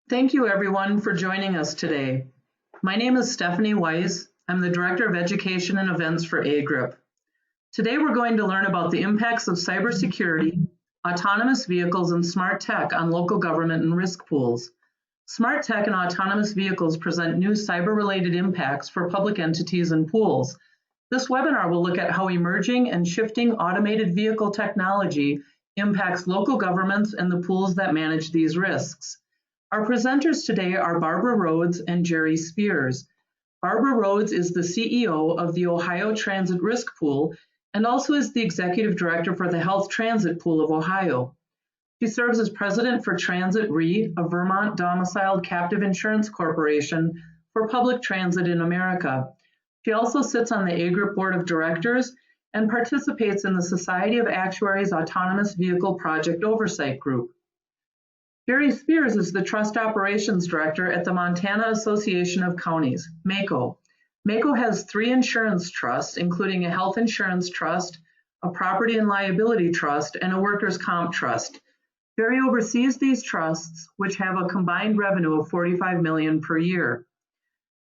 Thank you everyone for joining us today. My name is Stephanie Weiss. I'm the Director of Education and Events for AGRiP. Today we're going to learn about the impacts of cybersecurity, autonomous vehicles, and smart tech on local government and risk pools. Smart tech and autonomous vehicles present new cyber-related impacts for public entities and pools. This webinar will look at how emerging and shifting automated vehicle technology impacts local governments and the pools that manage these risks. Our presenters today are Barbara Rhodes and Jerry Spears. Barbara Rhodes is the CEO of the Ohio Transit Risk Pool and also is the Executive Director for the Health Transit Pool of Ohio. She serves as President for Transit Re, a Vermont-domiciled captive insurance corporation for public transit in America. She also sits on the AGRiP Board of Directors and participates in the Society of Actuaries Autonomous Vehicle Project Oversight Group. Jerry Spears is the Trust Operations Director at the Montana Association of Counties, MACO. MACO has 3 insurance trusts, including a health insurance trust, a property and liability trust, and a workers' comp trust. Jerry oversees these trusts, which have a combined revenue of $45 million per year.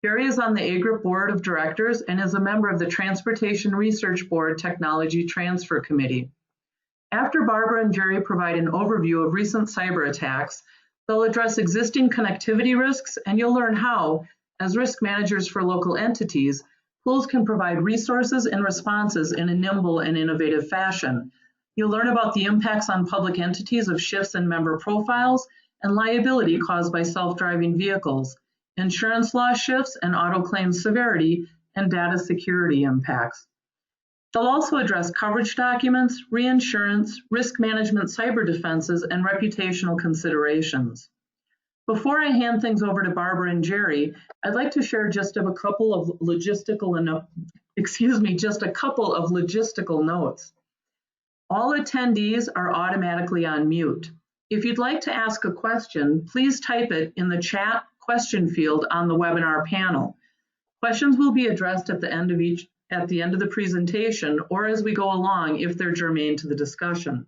Jerry is on the AGRiP Board of Directors and is a member of the Transportation Research Board Technology Transfer Committee. After Barbara and Jerry provide an overview of recent cyber attacks, they'll address existing connectivity risks, and you'll learn how, as risk managers for local entities, pools can provide resources and responses in a nimble and innovative fashion. You'll learn about the impacts on public entities of shifts in member profiles and liability caused by self-driving vehicles, insurance loss shifts and auto claim severity, and data security impacts. They'll also address coverage documents, reinsurance, risk management, cyber defenses, and reputational considerations. Before I hand things over to Barbara and Jerry, I'd like to share just a couple of logistical notes. All attendees are automatically on mute. If you'd like to ask a question, please type it in the chat question field on the webinar panel. Questions will be addressed at the end of the presentation or as we go along if they're germane to the discussion.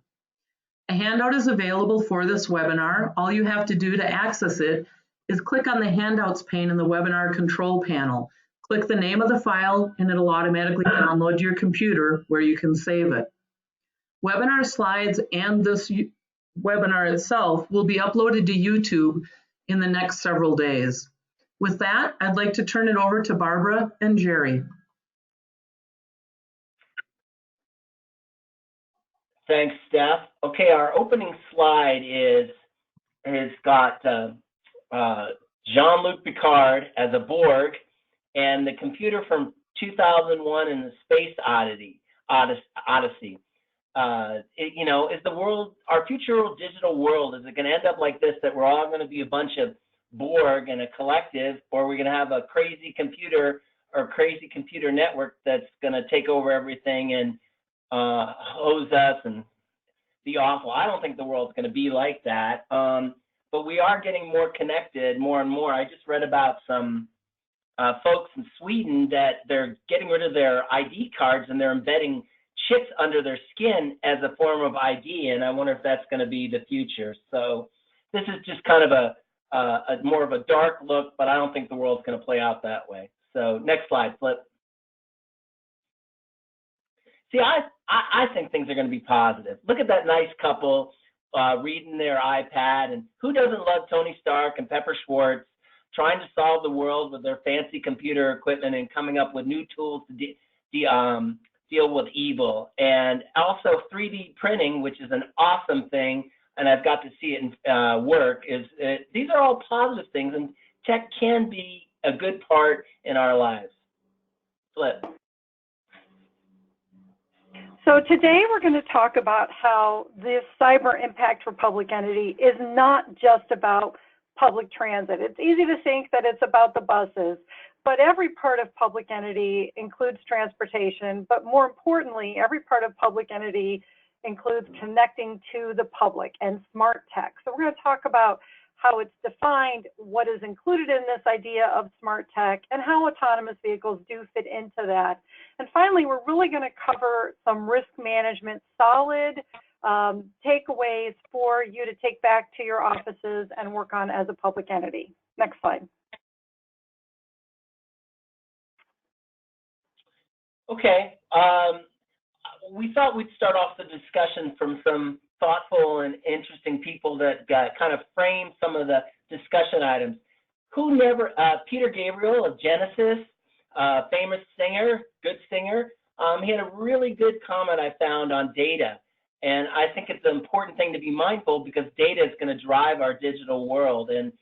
A handout is available for this webinar. All you have to do to access it is click on the handouts pane in the webinar control panel. Click the name of the file and it'll automatically download to your computer where you can save it. Webinar slides and this webinar itself will be uploaded to YouTube in the next several days. With that, I'd like to turn it over to Barbara and Jerry. Thanks, Steph. Okay, our opening slide has got Jean-Luc Picard as a Borg and the computer from 2001 and the Space Odyssey. Is the world, our future digital world, is it going to end up like this, that we're all going to be a bunch of Borg and a collective, or are we going to have a crazy computer or crazy computer network that's going to take over everything and hose us and be awful? I don't think the world's going to be like that, but we are getting more connected more and more. I just read about some folks in Sweden that they're getting rid of their ID cards and they're embedding chips under their skin as a form of ID, and I wonder if that's going to be the future. So this is just kind of a more of a dark look, but I don't think the world's going to play out that way. So next slide, flip. See, I think things are going to be positive. Look at that nice couple reading their iPad, and who doesn't love Tony Stark and Pepper Schwartz trying to solve the world with their fancy computer equipment and coming up with new tools to deal with evil. And also 3D printing, which is an awesome thing, and I've got to see it work. These are all positive things, and tech can be a good part in our lives. Flip. So today we're going to talk about how this cyber impact for public entity is not just about public transit. It's easy to think that it's about the buses, but every part of public entity includes transportation, but more importantly, every part of public entity includes connecting to the public and smart tech. So we're going to talk about how it's defined, what is included in this idea of smart tech, and how autonomous vehicles do fit into that. And finally, we're really going to cover some risk management, solid takeaways for you to take back to your offices and work on as a public entity. Next slide. Okay. We thought we'd start off the discussion from some thoughtful and interesting people that kind of framed some of the discussion items. Peter Gabriel of Genesis, famous singer, good singer, he had a really good comment I found on data. And I think it's an important thing to be mindful because data is going to drive our digital world. And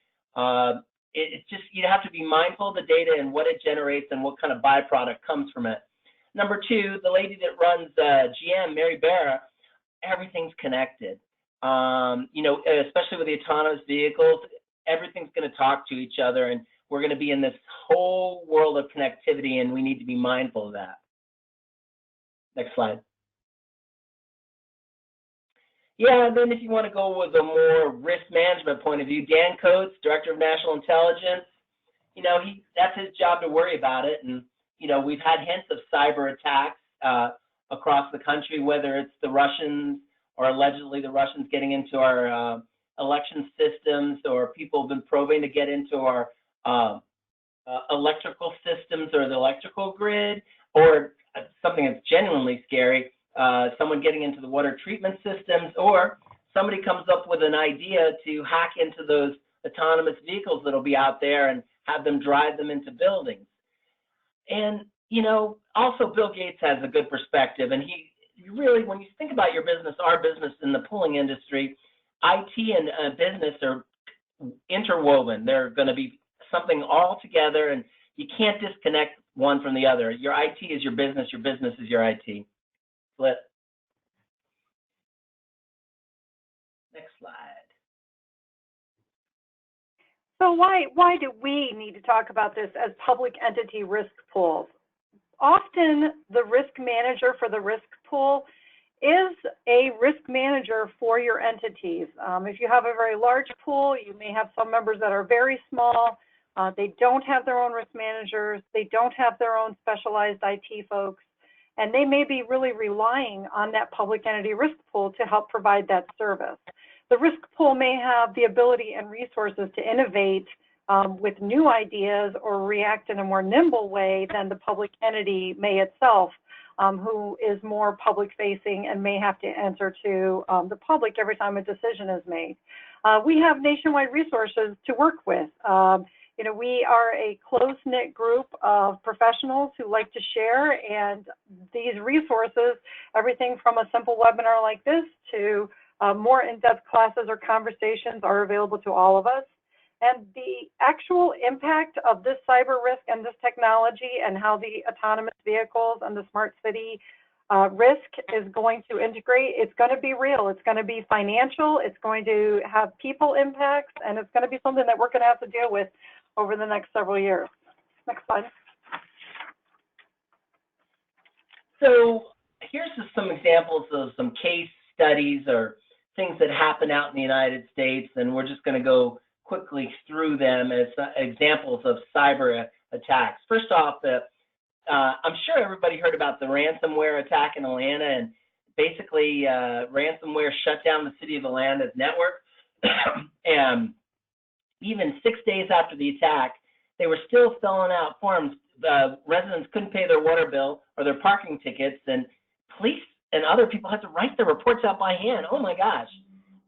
it's just, you have to be mindful of the data and what it generates and what kind of byproduct comes from it. Number two, the lady that runs GM, Mary Barra, everything's connected. You know, especially with the autonomous vehicles, everything's going to talk to each other, and we're going to be in this whole world of connectivity, and we need to be mindful of that. Next slide. Yeah, and then if you want to go with a more risk management point of view, Dan Coates, Director of National Intelligence, you know, that's his job to worry about it. And, you know, we've had hints of cyber attacks across the country, whether it's the Russians or allegedly the Russians getting into our election systems, or people have been probing to get into our electrical systems or the electrical grid, or something that's genuinely scary, someone getting into the water treatment systems, or somebody comes up with an idea to hack into those autonomous vehicles that'll be out there and have them drive them into buildings. And, you know, also Bill Gates has a good perspective, and he really, when you think about your business, our business in the pooling industry, IT and business are interwoven. They're going to be something all together, and you can't disconnect one from the other. Your IT is your business is your IT. Flip. Next slide. So why do we need to talk about this as public entity risk pools? Often the risk manager for the risk pool is a risk manager for your entities. If you have a very large pool, you may have some members that are very small. They don't have their own risk managers. They don't have their own specialized IT folks. And they may be really relying on that public entity risk pool to help provide that service. The risk pool may have the ability and resources to innovate with new ideas or react in a more nimble way than the public entity may itself, who is more public facing and may have to answer to the public every time a decision is made. We have nationwide resources to work with. You know, we are a close-knit group of professionals who like to share, and these resources, everything from a simple webinar like this to more in-depth classes or conversations, are available to all of us. And the actual impact of this cyber risk and this technology and how the autonomous vehicles and the smart city risk is going to integrate, it's going to be real. It's going to be financial. It's going to have people impacts, and it's going to be something that we're going to have to deal with over the next several years. Next slide. So here's just some examples of some case studies or things that happen out in the United States, and we're just going to go quickly through them as examples of cyber attacks. First off, I'm sure everybody heard about the ransomware attack in Atlanta, and basically ransomware shut down the city of Atlanta's network. And even 6 days after the attack, they were still filling out forms. The residents couldn't pay their water bill or their parking tickets, and police and other people had to write their reports out by hand. Oh my gosh.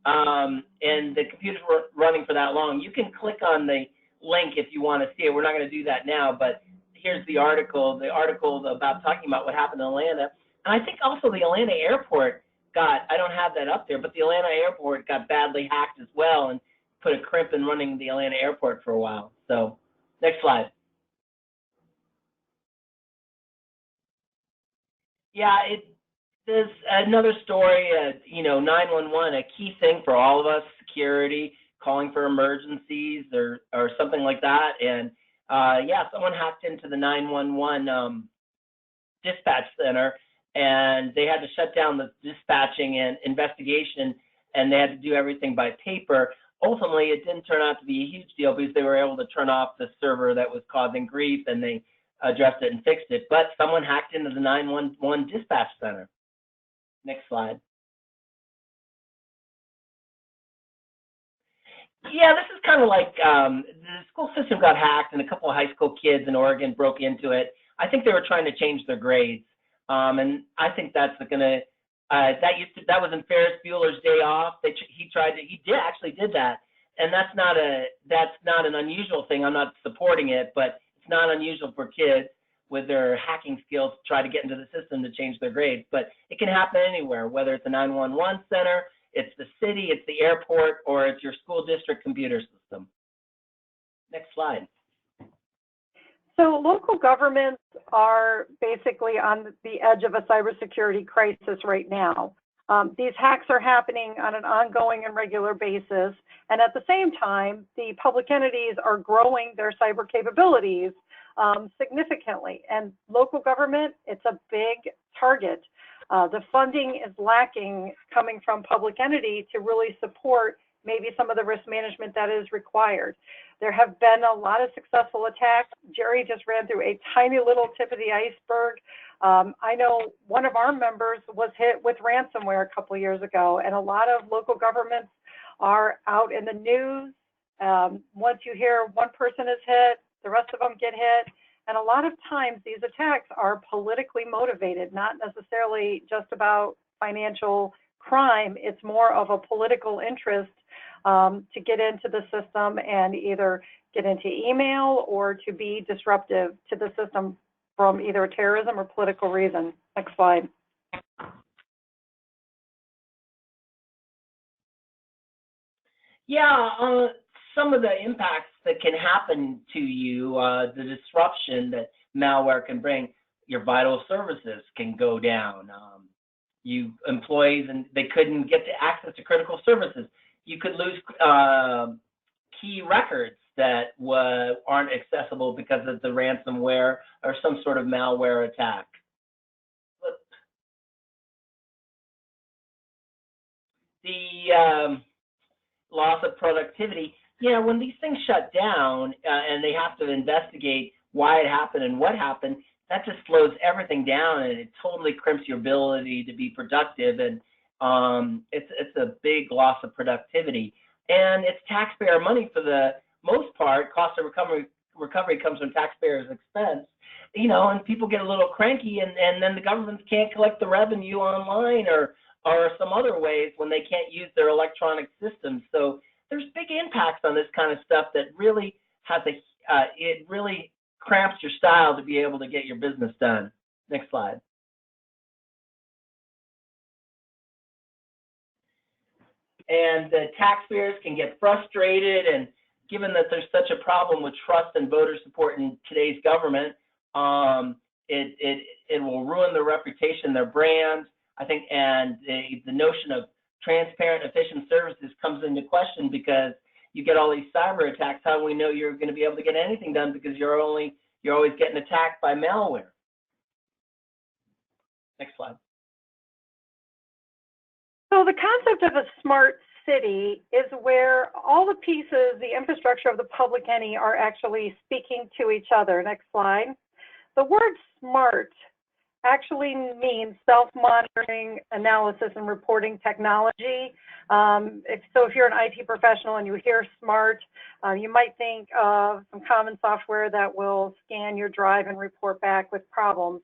And the computers weren't running for that long. You can click on the link if you want to see it. We're not going to do that now, but here's the article about talking about what happened in Atlanta. And I think also the Atlanta airport got, I don't have that up there, but the Atlanta airport got badly hacked as well and put a crimp in running the Atlanta airport for a while. So next slide. Yeah, there's another story, you know, 911, a key thing for all of us, security, calling for emergencies or something like that. And yeah, someone hacked into the 911 dispatch center, and they had to shut down the dispatching and investigation, and they had to do everything by paper. Ultimately, it didn't turn out to be a huge deal because they were able to turn off the server that was causing grief, and they addressed it and fixed it. But someone hacked into the 911 dispatch center. Next slide. Yeah, this is kind of like the school system got hacked, and a couple of high school kids in Oregon broke into it. I think they were trying to change their grades, and I think that's going to that was in Ferris Bueller's Day Off. He did that, and that's not an unusual thing. I'm not supporting it, but it's not unusual for kids with their hacking skills to try to get into the system to change their grades. But it can happen anywhere, whether it's a 911 center, it's the city, it's the airport, or it's your school district computer system. Next slide. So local governments are basically on the edge of a cybersecurity crisis right now. These hacks are happening on an ongoing and regular basis. And at the same time, the public entities are growing their cyber capabilities significantly. And local government, it's a big target. The funding is lacking coming from public entity to really support maybe some of the risk management that is required. There have been a lot of successful attacks. Jerry just ran through a tiny little tip of the iceberg. I know one of our members was hit with ransomware a couple of years ago, and a lot of local governments are out in the news. Once you hear one person is hit, the rest of them get hit. And a lot of times these attacks are politically motivated, not necessarily just about financial crime. It's more of a political interest to get into the system and either get into email or to be disruptive to the system from either a terrorism or political reason. Next slide. Yeah, some of the impacts that can happen to you, the disruption that malware can bring, your vital services can go down. You employees, and they couldn't get access to critical services. You could lose key records that aren't accessible because of the ransomware or some sort of malware attack. The loss of productivity. Yeah, when these things shut down and they have to investigate why it happened and what happened, that just slows everything down, and it totally crimps your ability to be productive, and it's a big loss of productivity. And it's taxpayer money for the most part. Cost of recovery comes from taxpayers' expense, and people get a little cranky, and then the governments can't collect the revenue online or some other ways when they can't use their electronic systems. So there's big impacts on this kind of stuff that really has it really cramps your style to be able to get your business done. Next slide. And the taxpayers can get frustrated, and given that there's such a problem with trust and voter support in today's government, it will ruin their reputation, their brand, I think, and the notion of transparent, efficient services comes into question because you get all these cyber attacks. How do we know you're going to be able to get anything done because you're always getting attacked by malware? Next slide. So the concept of a smart city is where all the pieces, the infrastructure of the public entity are actually speaking to each other. Next slide. The word smart actually means self-monitoring, analysis, and reporting technology. If you're an IT professional and you hear smart, you might think of some common software that will scan your drive and report back with problems.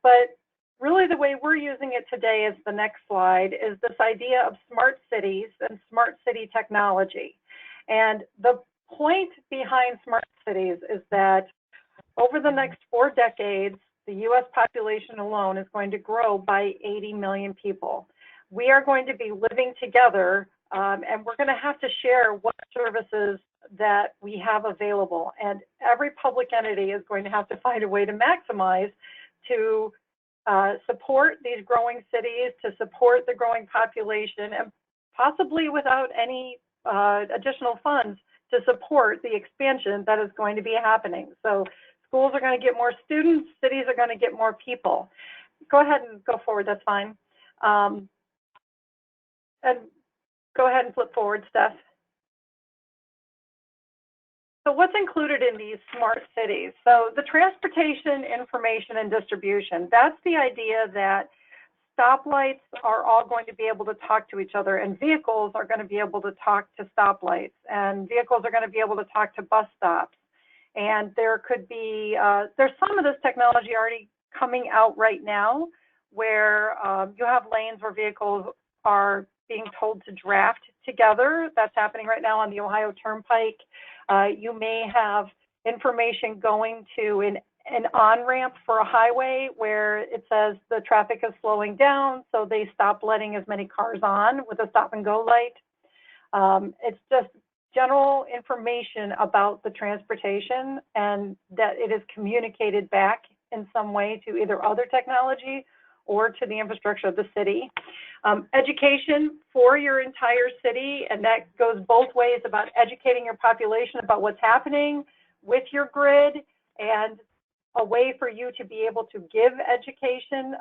But really the way we're using it today is the next slide, is this idea of smart cities and smart city technology. And the point behind smart cities is that over the next 4 decades, the US population alone is going to grow by 80 million people. We are going to be living together, and we're going to have to share what services that we have available. And every public entity is going to have to find a way to maximize to support these growing cities, to support the growing population, and possibly without any additional funds to support the expansion that is going to be happening. So schools are going to get more students, cities are going to get more people. Go ahead and go forward, that's fine. And go ahead and flip forward, Steph. So what's included in these smart cities? So the transportation, information, and distribution, that's the idea that stoplights are all going to be able to talk to each other, and vehicles are going to be able to talk to stoplights, and vehicles are going to be able to talk to bus stops. And there could be, there's some of this technology already coming out right now where you have lanes where vehicles are being told to draft together. That's happening right now on the Ohio Turnpike. You may have information going to an on-ramp for a highway where it says the traffic is slowing down, so they stop letting as many cars on with a stop-and-go light. It's just general information about the transportation, and that it is communicated back in some way to either other technology or to the infrastructure of the city. Education for your entire city, and that goes both ways about educating your population about what's happening with your grid, and a way for you to be able to give education,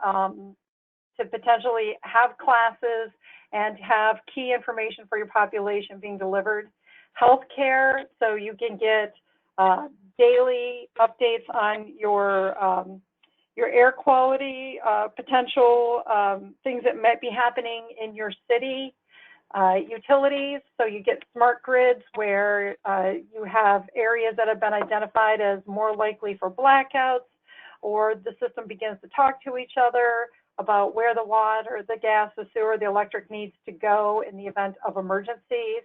to potentially have classes and have key information for your population being delivered. Healthcare, so you can get daily updates on your air quality, potential things that might be happening in your city. Utilities, so you get smart grids where you have areas that have been identified as more likely for blackouts, or the system begins to talk to each other about where the water, the gas, the sewer, the electric needs to go in the event of emergencies.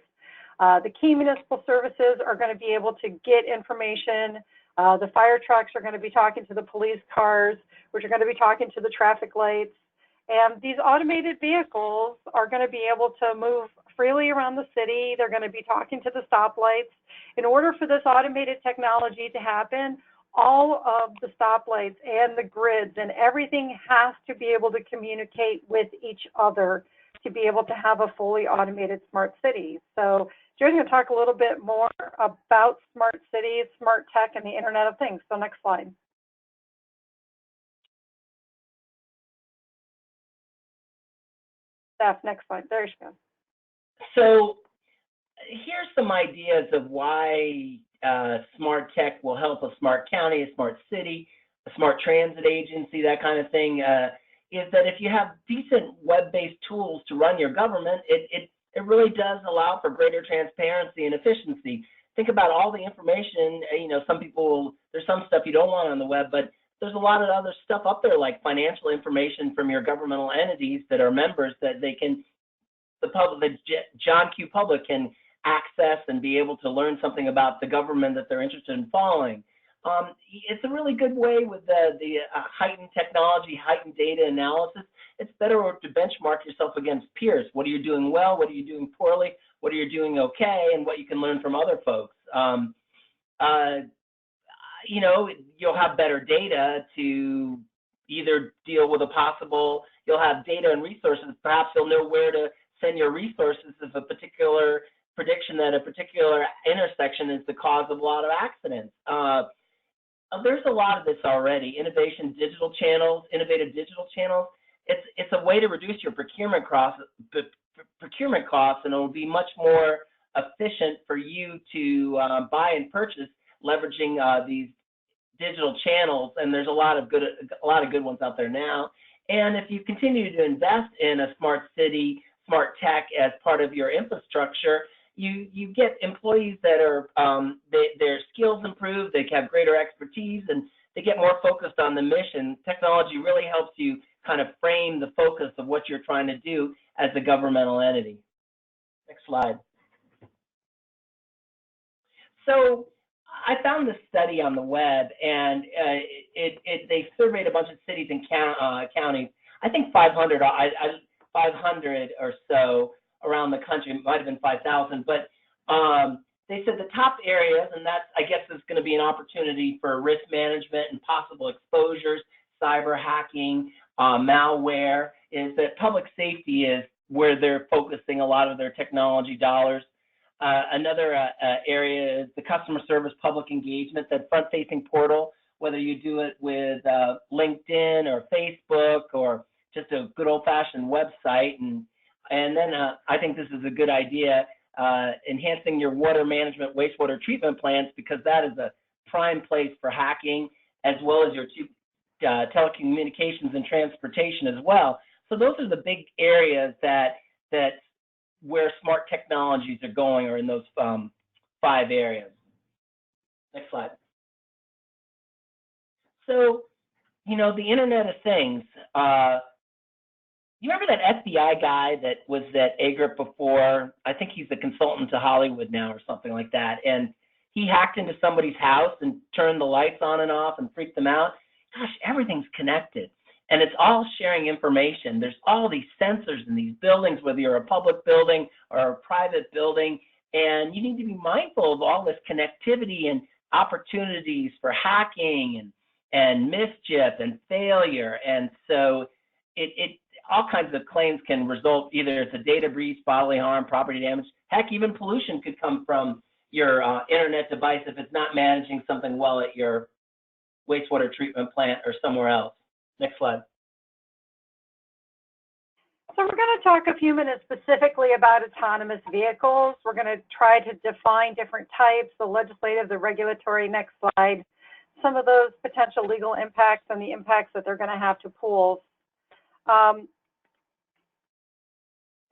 The key municipal services are going to be able to get information. The fire trucks are going to be talking to the police cars, which are going to be talking to the traffic lights. And these automated vehicles are going to be able to move freely around the city. They're going to be talking to the stoplights. In order for this automated technology to happen, all of the stoplights and the grids and everything has to be able to communicate with each other to be able to have a fully automated smart city. So Jerry's going to talk a little bit more about smart cities, smart tech, and the Internet of Things. So next slide. Next slide. There you go. So here's some ideas of why smart tech will help a smart county, a smart city, a smart transit agency, that kind of thing, is that if you have decent web-based tools to run your government, it really does allow for greater transparency and efficiency. Think about all the information, some people, there's some stuff you don't want on the web, but there's a lot of other stuff up there like financial information from your governmental entities that are members that they can, the John Q. public can access and be able to learn something about the government that they're interested in following. It's a really good way with the heightened technology, heightened data analysis. It's better to benchmark yourself against peers. What are you doing well? What are you doing poorly? What are you doing okay? And what you can learn from other folks. You'll have better data to either deal with you'll have data and resources. Perhaps you'll know where to send your resources if a particular prediction that a particular intersection is the cause of a lot of accidents. There's a lot of this already. Innovative digital channels. It's a way to reduce your procurement costs, and it will be much more efficient for you to buy and purchase, leveraging these digital channels. And there's a lot of good ones out there now. And if you continue to invest in a smart city, smart tech as part of your infrastructure, you get employees that are their skills improve, they have greater expertise, and they get more focused on the mission. Technology really helps you kind of frame the focus of what you're trying to do as a governmental entity. Next slide. So I found this study on the web, and they surveyed a bunch of cities and counties. I think 500 or so around the country. It might have been 5,000, but they said the top areas, and that's, I guess, is going to be an opportunity for risk management and possible exposures, cyber hacking, malware, is that public safety is where they're focusing a lot of their technology dollars. Another area is the customer service, public engagement, that front-facing portal, whether you do it with LinkedIn or Facebook or just a good old-fashioned website. And then I think this is a good idea, enhancing your water management, wastewater treatment plants, because that is a prime place for hacking, as well as your telecommunications and transportation as well. So those are the big areas that where smart technologies are going, or in those 5 areas. Next slide. So, you know, the Internet of Things. You remember that FBI guy that was at AGRiP before? I think he's a consultant to Hollywood now or something like that. And he hacked into somebody's house and turned the lights on and off and freaked them out. Gosh, everything's connected. And it's all sharing information. There's all these sensors in these buildings, whether you're a public building or a private building. And you need to be mindful of all this connectivity and opportunities for hacking and mischief and failure. And so all kinds of claims can result, either it's a data breach, bodily harm, property damage. Heck, even pollution could come from your internet device if it's not managing something well at your wastewater treatment plant or somewhere else. Next slide. So we're going to talk a few minutes specifically about autonomous vehicles. We're going to try to define different types, the legislative, the regulatory. Next slide. Some of those potential legal impacts and the impacts that they're going to have to pools. I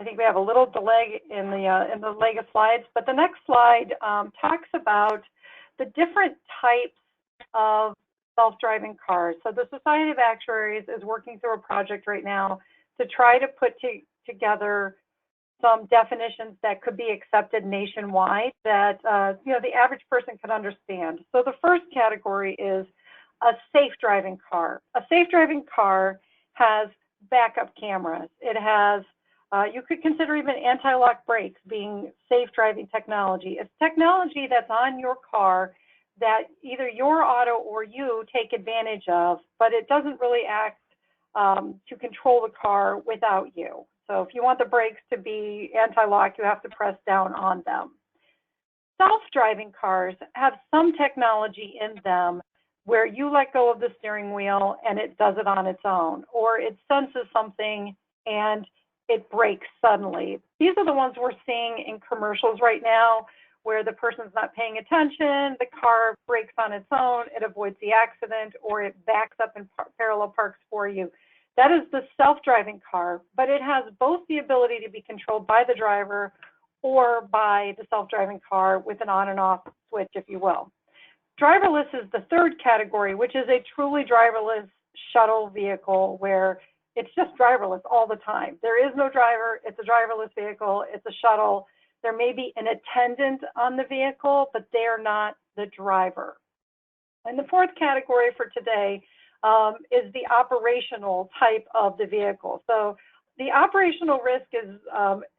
think we have a little delay in the leg of slides, but the next slide talks about the different types of self-driving cars. So the Society of Actuaries is working through a project right now to try to put together some definitions that could be accepted nationwide that you know, the average person can understand. So the first category is a safe driving car. A safe driving car has backup cameras. It has you could consider even anti-lock brakes being safe driving technology. It's technology that's on your car that either your auto or you take advantage of, but it doesn't really act to control the car without you. So if you want the brakes to be anti-lock, you have to press down on them. Self-driving cars have some technology in them where you let go of the steering wheel and it does it on its own, or it senses something and it brakes suddenly. These are the ones we're seeing in commercials right now, where the person's not paying attention, the car brakes on its own, it avoids the accident, or it backs up and parallel parks for you. That is the self-driving car, but it has both the ability to be controlled by the driver or by the self-driving car with an on and off switch, if you will. Driverless is the third category, which is a truly driverless shuttle vehicle where it's just driverless all the time. There is no driver, it's a driverless vehicle, it's a shuttle. There may be an attendant on the vehicle, but they are not the driver. And the fourth category for today is the operational type of the vehicle. So the operational risk is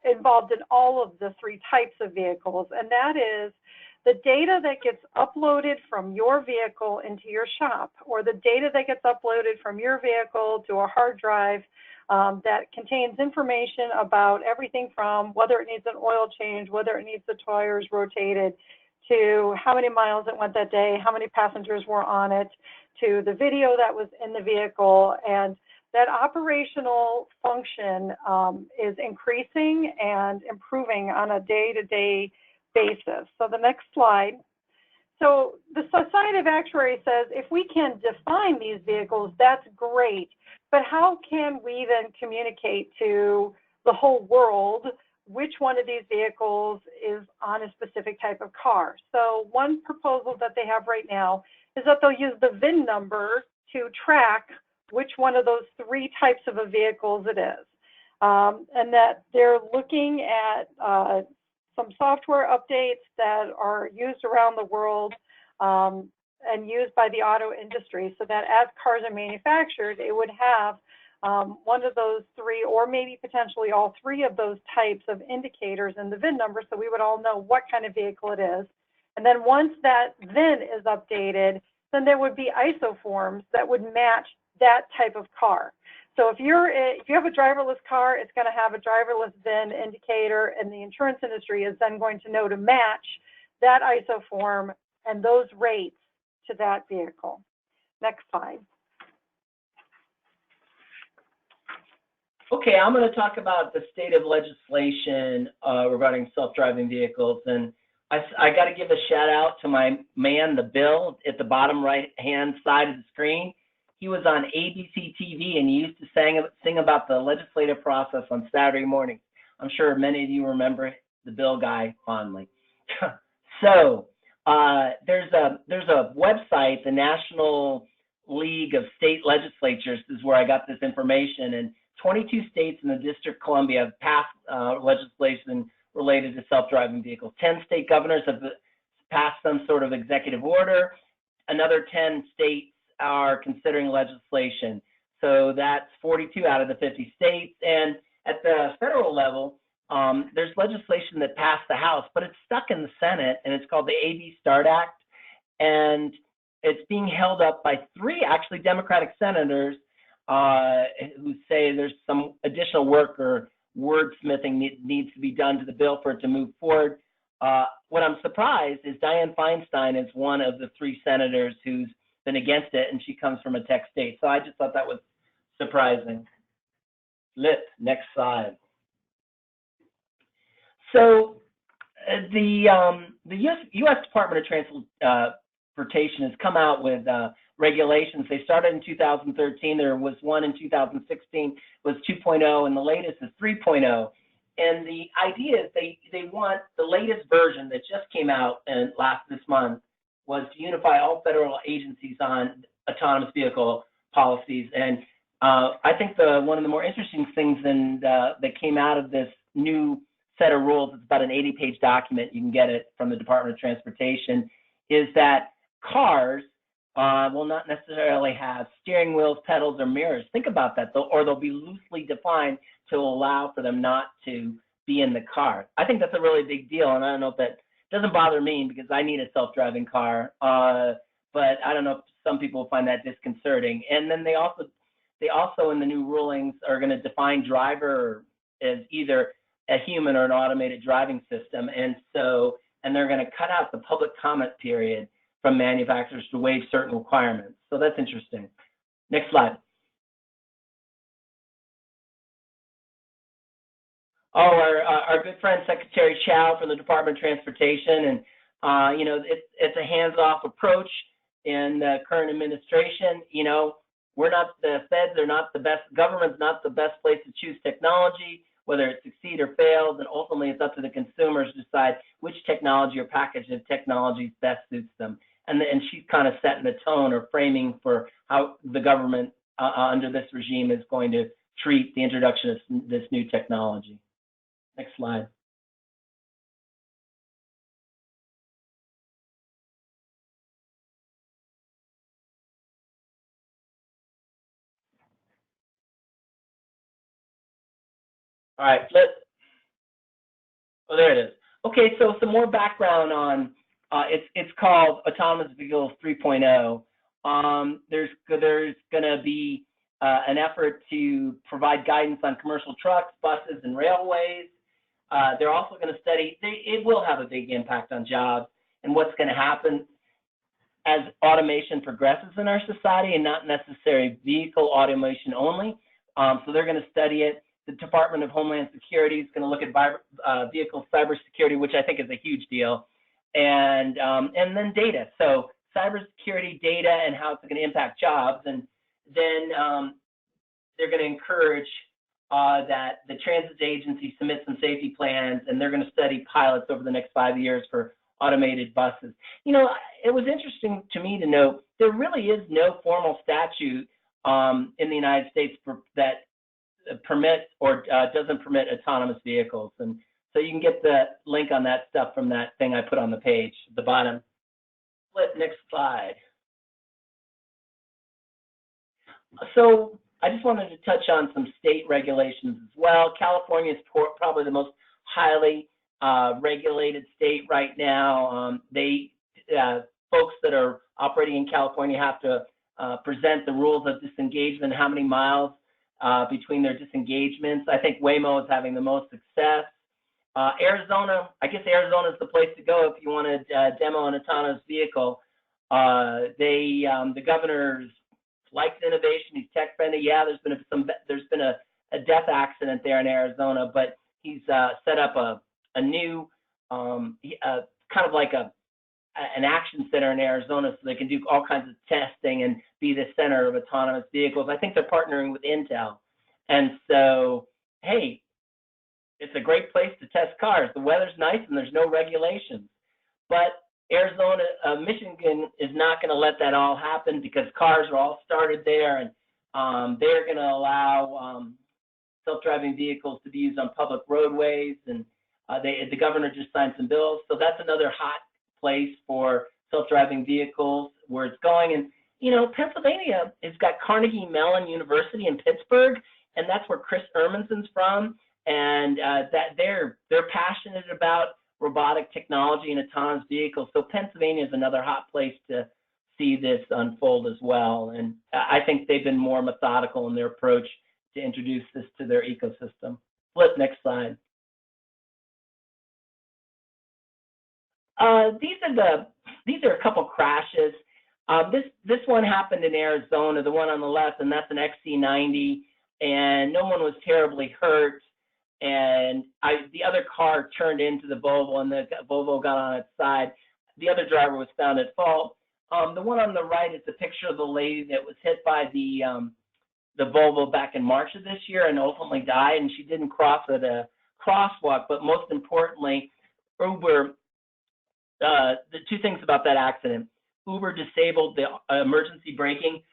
involved in all of the 3 types of vehicles, and that is the data that gets uploaded from your vehicle into your shop, or the data that gets uploaded from your vehicle to a hard drive that contains information about everything from whether it needs an oil change, whether it needs the tires rotated, to how many miles it went that day, how many passengers were on it, to the video that was in the vehicle. And that operational function is increasing and improving on a day-to-day basis. So the next slide. So the Society of Actuaries says if we can define these vehicles, that's great. But how can we then communicate to the whole world which one of these vehicles is on a specific type of car? So one proposal that they have right now is that they'll use the VIN number to track which one of those 3 types of vehicles it is. And that they're looking at some software updates that are used around the world and used by the auto industry, so that as cars are manufactured, it would have one of those 3, or maybe potentially all 3 of those types of indicators in the VIN number, so we would all know what kind of vehicle it is. And then once that VIN is updated, then there would be ISO forms that would match that type of car. So if you have a driverless car, it's going to have a driverless VIN indicator, and the insurance industry is then going to know to match that ISO form and those rates to that vehicle. Next slide. Okay, I'm going to talk about the state of legislation regarding self-driving vehicles, and I got to give a shout out to my man, the Bill, at the bottom right-hand side of the screen. he was on ABC TV, and he used to sing about the legislative process on Saturday mornings. I'm sure many of you remember the Bill guy fondly. So there's a website, the National League of State Legislatures, is where I got this information, and 22 states in the District of Columbia have passed legislation related to self-driving vehicles. 10 state governors have passed some sort of executive order. Another 10 states are considering legislation. So that's 42 out of the 50 states. And at the federal level, there's legislation that passed the House, but it's stuck in the Senate, and it's called the AB Start Act. And it's being held up by 3 actually Democratic senators who say there's some additional work or wordsmithing needs to be done to the bill for it to move forward. What I'm surprised is Dianne Feinstein is one of the 3 senators who's been against it, and she comes from a tech state. So I just thought that was surprising. Next slide. So the U.S. Department of Transportation has come out with regulations. They started in 2013. There was one in 2016, was 2.0, and the latest is 3.0. And the idea is they want the latest version that just came out this month was to unify all federal agencies on autonomous vehicle policies. And I think one of the more interesting things that came out of this new set of rules, it's about an 80-page document, you can get it from the Department of Transportation, is that cars will not necessarily have steering wheels, pedals, or mirrors. Think about that, or they'll be loosely defined to allow for them not to be in the car. I think that's a really big deal, and I don't know if that doesn't bother me because I need a self-driving car, but I don't know if some people find that disconcerting. And then they also in the new rulings are going to define driver as either a human or an automated driving system, and they're going to cut out the public comment period from manufacturers to waive certain requirements. So that's interesting. Next slide. Oh, our good friend Secretary Chow from the Department of Transportation, and it's a hands-off approach in the current administration. We're not the feds; they're not the best. Government's not the best place to choose technology, whether it succeeds or fails, and ultimately it's up to the consumers to decide which technology or package of technology best suits them. And she's kind of setting the tone or framing for how the government under this regime is going to treat the introduction of this new technology. Next slide. All right, there it is. Okay, so some more background on it's called Autonomous Vehicles 3.0. There's going to be an effort to provide guidance on commercial trucks, buses, and railways. They're also going to study, it will have a big impact on jobs and what's going to happen as automation progresses in our society, and not necessarily vehicle automation only. So they're going to study it. The Department of Homeland Security is going to look at vehicle cybersecurity, which I think is a huge deal, and then data. So cybersecurity data and how it's going to impact jobs, and then they're going to encourage that the transit agency submit some safety plans, and they're going to study pilots over the next 5 years for automated buses. It was interesting to me to know there really is no formal statute in the United States that permits or doesn't permit autonomous vehicles. And so you can get the link on that stuff from that thing I put on the page at the bottom. Next slide. So I just wanted to touch on some state regulations as well. California is probably the most highly regulated state right now. Folks that are operating in California have to present the rules of disengagement, how many miles between their disengagements. I think Waymo is having the most success. Arizona, I guess Arizona is the place to go if you want to demo an autonomous vehicle. The governor likes innovation. He's tech friendly. Yeah, there's been a death accident there in Arizona, but he's set up a new kind of like a an action center in Arizona so they can do all kinds of testing and be the center of autonomous vehicles. I think they're partnering with Intel. And so, hey, it's a great place to test cars. The weather's nice and there's no regulations. But Arizona, Michigan is not going to let that all happen because cars are all started there, and they're going to allow self-driving vehicles to be used on public roadways, and the governor just signed some bills. So that's another hot place for self-driving vehicles where it's going. And, you know, Pennsylvania has got Carnegie Mellon University in Pittsburgh, and that's where Chris Ermanson's from. And that they're passionate about robotic technology and autonomous vehicles. So Pennsylvania is another hot place to see this unfold as well. And I think they've been more methodical in their approach to introduce this to their ecosystem. Flip, next slide. These are a couple crashes. This one happened in Arizona, the one on the left, and that's an XC90, and no one was terribly hurt. And the other car turned into the Volvo, and the Volvo got on its side. The other driver was found at fault. The one on the right is a picture of the lady that was hit by the Volvo back in March of this year and ultimately died, and she didn't cross at a crosswalk. But most importantly, Uber, the two things about that accident: Uber disabled the emergency braking,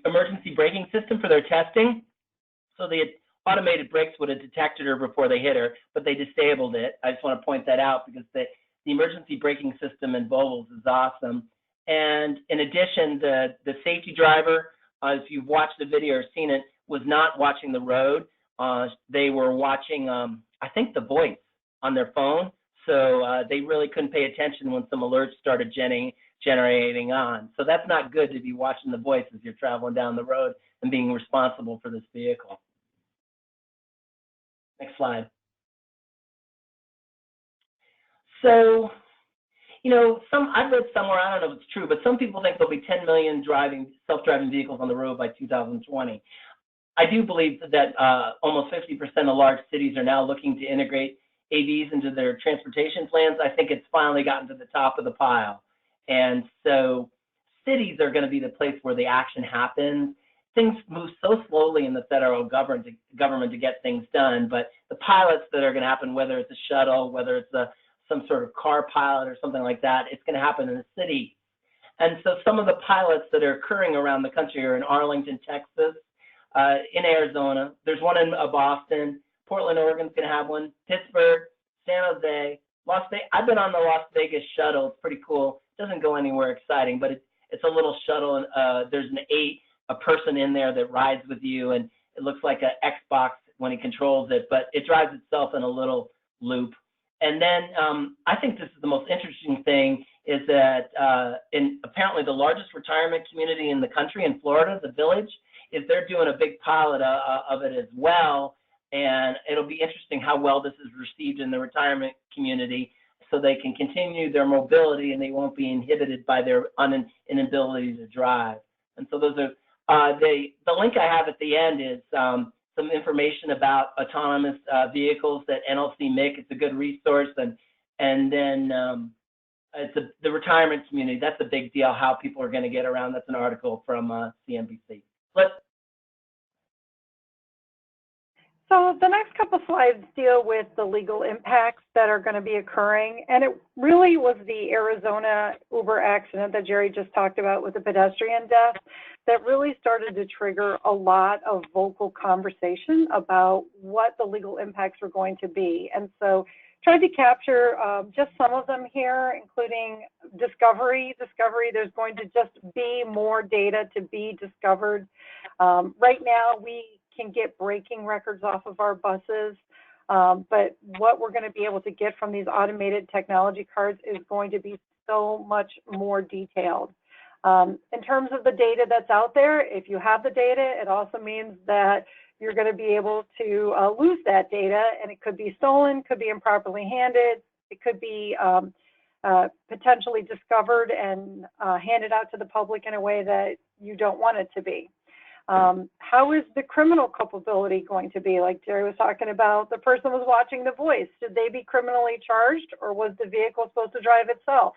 emergency braking system for their testing, so the automated brakes would have detected her before they hit her, but they disabled it. I just want to point that out because the emergency braking system in Volvos is awesome. And in addition, the safety driver, if you've watched the video or seen it, was not watching the road. They were watching, I think, The Voice on their phone. So they really couldn't pay attention when some alerts started generating on. So that's not good to be watching The Voice as you're traveling down the road and being responsible for this vehicle. Next slide. So, you know, I've read somewhere, I don't know if it's true, but some people think there'll be 10 million self-driving vehicles on the road by 2020. I do believe that almost 50% of large cities are now looking to integrate AVs into their transportation plans. I think it's finally gotten to the top of the pile. And so cities are going to be the place where the action happens. Things move so slowly in the federal government to get things done, but the pilots that are going to happen, whether it's a shuttle, whether it's some sort of car pilot or something like that, it's going to happen in the city. And so some of the pilots that are occurring around the country are in Arlington, Texas, in Arizona. There's one in Boston. Portland, Oregon's going to have one. Pittsburgh, San Jose, Las Vegas. I've been on the Las Vegas shuttle. It's pretty cool. It doesn't go anywhere exciting, but it's a little shuttle. And there's a person in there that rides with you, and it looks like an Xbox when he controls it, but it drives itself in a little loop. And then I think this is the most interesting thing is that in apparently the largest retirement community in the country in Florida, the Village, is they're doing a big pilot of it as well. And it'll be interesting how well this is received in the retirement community so they can continue their mobility and they won't be inhibited by their inability to drive. And so those are the link I have at the end is some information about autonomous vehicles that NLC MIC. It's a good resource, and then it's the retirement community. That's a big deal. How people are going to get around. That's an article from CNBC. So the next couple slides deal with the legal impacts that are going to be occurring, and it really was the Arizona Uber accident that Jerry just talked about with the pedestrian death that really started to trigger a lot of vocal conversation about what the legal impacts were going to be. And so tried to capture just some of them here, including discovery. There's going to just be more data to be discovered. Right now, we can get braking records off of our buses, but what we're going to be able to get from these automated technology cards is going to be so much more detailed. In terms of the data that's out there, if you have the data, it also means that you're going to be able to lose that data, and it could be stolen, could be improperly handed, it could be potentially discovered and handed out to the public in a way that you don't want it to be. How is the criminal culpability going to be? Like Jerry was talking about, the person was watching the voice. Should they be criminally charged, or was the vehicle supposed to drive itself?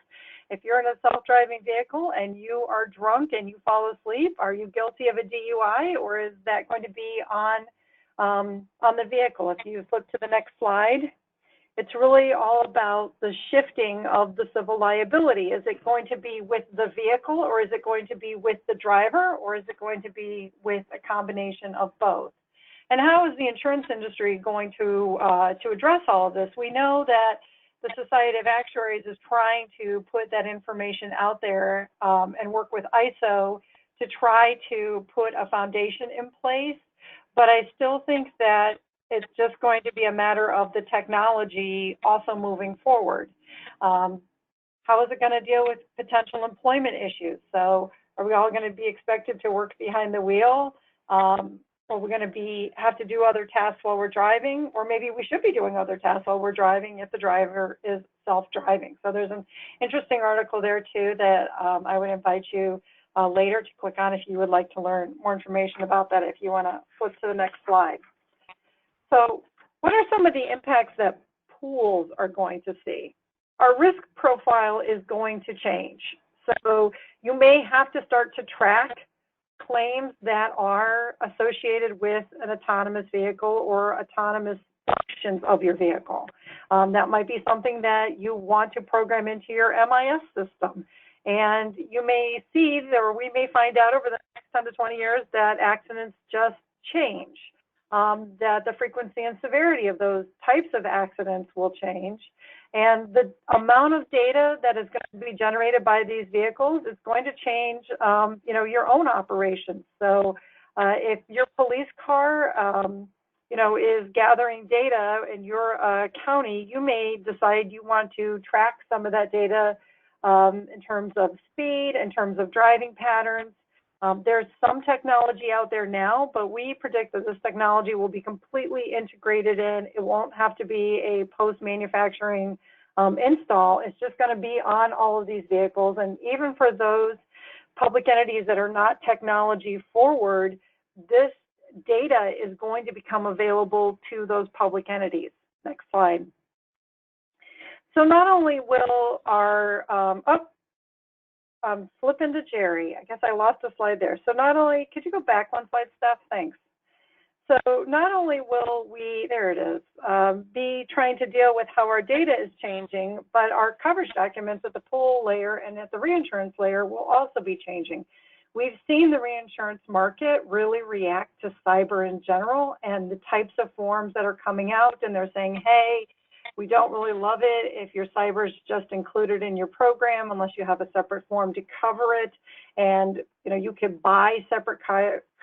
If you're in a self-driving vehicle and you are drunk and you fall asleep, are you guilty of a DUI, or is that going to be on the vehicle? If you flip to the next slide, it's really all about the shifting of the civil liability. Is it going to be with the vehicle, or is it going to be with the driver, or is it going to be with a combination of both? And how is the insurance industry going to address all of this? We know that the Society of Actuaries is trying to put that information out there and work with ISO to try to put a foundation in place. But I still think that it's just going to be a matter of the technology also moving forward. How is it going to deal with potential employment issues? So are we all going to be expected to work behind the wheel? Are we going to have to do other tasks while we're driving? Or maybe we should be doing other tasks while we're driving if the driver is self-driving. So there's an interesting article there too that I would invite you later to click on if you would like to learn more information about that, if you want to flip to the next slide. So what are some of the impacts that pools are going to see? Our risk profile is going to change. So you may have to start to track claims that are associated with an autonomous vehicle or autonomous functions of your vehicle. That might be something that you want to program into your MIS system. And you may see, or we may find out over the next 10 to 20 years that accidents just change. That the frequency and severity of those types of accidents will change. And the amount of data that is going to be generated by these vehicles is going to change, your own operations. So if your police car, is gathering data in your county, you may decide you want to track some of that data in terms of speed, in terms of driving patterns. There's some technology out there now, but we predict that this technology will be completely integrated in. It won't have to be a post-manufacturing install. It's just going to be on all of these vehicles. And even for those public entities that are not technology forward, this data is going to become available to those public entities. Next slide. So not only will our, flip into Jerry. I guess I lost a slide there. So not only, could you go back one slide, Steph? Thanks. So not only will we, there it is, be trying to deal with how our data is changing, but our coverage documents at the pool layer and at the reinsurance layer will also be changing. We've seen the reinsurance market really react to cyber in general and the types of forms that are coming out, and they're saying, hey, we don't really love it if your cyber is just included in your program unless you have a separate form to cover it. And you can buy separate